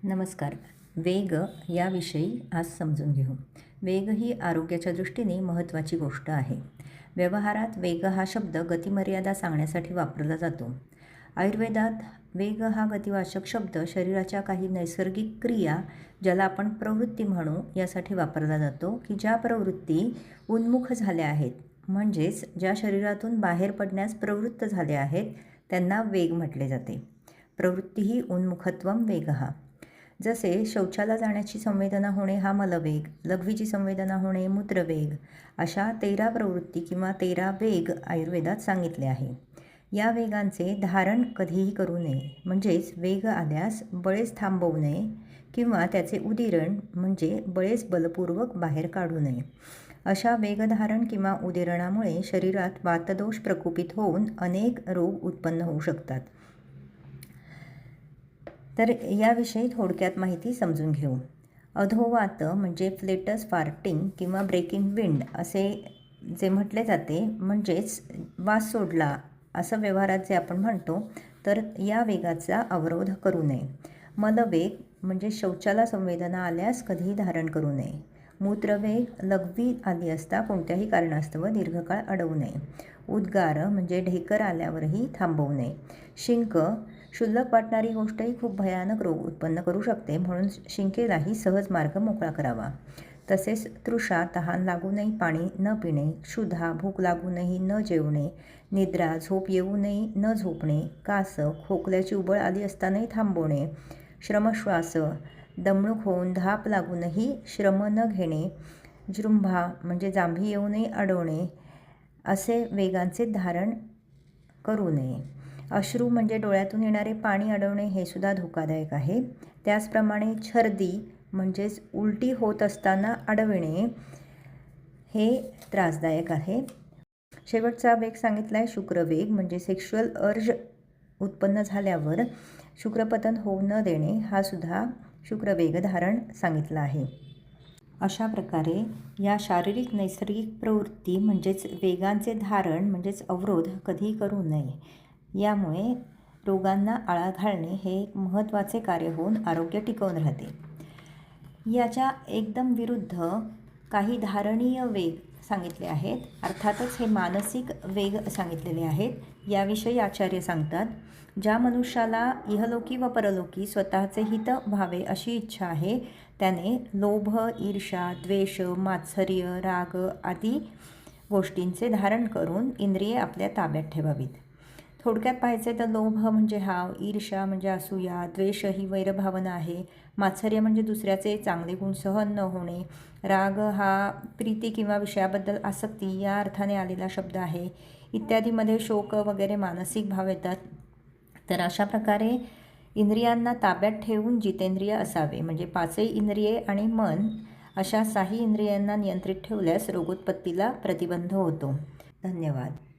नमस्कार. वेग याविषयी आज समजून घेऊ. वेग ही आरोग्याच्या दृष्टीने महत्त्वाची गोष्ट आहे. व्यवहारात वेग हा शब्द गतिमर्यादा सांगण्यासाठी वापरला जातो. आयुर्वेदात वेग हा गतिवाचक शब्द शरीराच्या काही नैसर्गिक क्रिया, ज्याला आपण प्रवृत्ती म्हणू, यासाठी वापरला जातो की ज्या प्रवृत्ती उन्मुख झाल्या आहेत, म्हणजेच ज्या शरीरातून बाहेर पडण्यास प्रवृत्त झाल्या आहेत, त्यांना वेग म्हटले जाते. प्रवृत्ती उन्मुखत्वम वेगः. जसे शौचाला जाण्याची संवेदना होणे हा मलवेग, लघवीची संवेदना होणे मूत्रवेग, अशा 13 प्रवृत्ती किंवा 13 वेग आयुर्वेदात सांगितले आहे. या वेगांचे धारण कधीही करू नये, म्हणजेच वेग आल्यास बळेच थांबवू नये किंवा त्याचे उदिरण म्हणजे बळेच बलपूर्वक बाहेर काढू नये. अशा वेगधारण किंवा उदिरणामुळे शरीरात वातदोष प्रकोपित होऊन अनेक रोग उत्पन्न होऊ शकतात. तर याविषयी थोडक्यात माहिती समजून घेऊ. अधोवात म्हणजे फ्लेटस फार्टिंग किंवा ब्रेकिंग विंड असे जे म्हटले जाते, म्हणजेच वास सोडला असं व्यवहारात जे आपण म्हणतो, तर या वेगाचा अवरोध करू नये. मलवेग म्हणजे शौचाला संवेदना आल्यास कधीही धारण करू नये. मूत्रवेग, लघवी आली असता कोणत्याही कारणास्तव दीर्घकाळ अडवू नये. उद्गार म्हणजे ढेकर आल्यावरही थांबवू नये. शिंक, क्षुल्लक वाटणारी गोष्टही खूप भयानक रोग उत्पन्न करू शकते, म्हणून शिंकेलाही सहज मार्ग मोकळा करावा. तसेच तृषा, तहान लागूनही पाणी न पिणे. क्षुधा, भूक लागूनही न जेवणे. निद्रा, झोप येऊनही न झोपणे. कास, खोकल्याची उबळ आली असतानाही थांबवणे. श्रमश्वास, दमणूक होऊन धाप लागूनही श्रम न घेणे. जृंभा म्हणजे जांभी येऊनही अडवणे, असे वेगांचे धारण करू नये. अश्रू म्हणजे डोळ्यातून येणारे पाणी अडवणे, हे सुद्धा धोकादायक आहे. त्याचप्रमाणे छर्दी म्हणजेच उलटी होत असताना अडविणे, हे त्रासदायक आहे. शेवटचा वेग सांगितला आहे शुक्रवेग, म्हणजे सेक्शुअल अर्ज उत्पन्न झाल्यावर शुक्रपतन होऊ न देणे, हा सुद्धा शुक्रवेग धारण सांगितला आहे. अशा प्रकारे या शारीरिक नैसर्गिक प्रवृत्ती म्हणजेच वेगांचे धारण म्हणजेच अवरोध कधीही करू नये. यामुळे रोगांना आळा घालणे हे एक महत्त्वाचे कार्य होऊन आरोग्य टिकवून राहते. याच्या एकदम विरुद्ध काही धारणीय वेग सांगितले आहेत. अर्थातच हे मानसिक वेग सांगितलेले आहेत. याविषयी आचार्य सांगतात, ज्या मनुष्याला इहलोकी व परलोकी स्वतःचे हित व्हावे अशी इच्छा आहे, त्याने लोभ, ईर्ष्या, द्वेष, मात्सर्य, राग आदी गोष्टींचे धारण करून इंद्रिये आपल्या ताब्यात ठेवावीत. थोडक्यात पाहायचे तर लोभ म्हणजे हाव, ईर्ष्या म्हणजे असूया, द्वेष ही वैरभावना आहे, मात्सर्य म्हणजे दुसऱ्याचे चांगले गुण सहन न होणे, राग हा प्रीती किंवा विषयाबद्दल आसक्ती या अर्थाने आलेला शब्द आहे, इत्यादीमध्ये शोक वगैरे मानसिक भाव येतात. तर अशा प्रकारे इंद्रियांना ताब्यात ठेवून जितेंद्रिय असावे, म्हणजे 5ही इंद्रिये आणि मन अशा 6ही इंद्रियांना नियंत्रित ठेवल्यास रोगोत्पत्तीला प्रतिबंध होतो. धन्यवाद.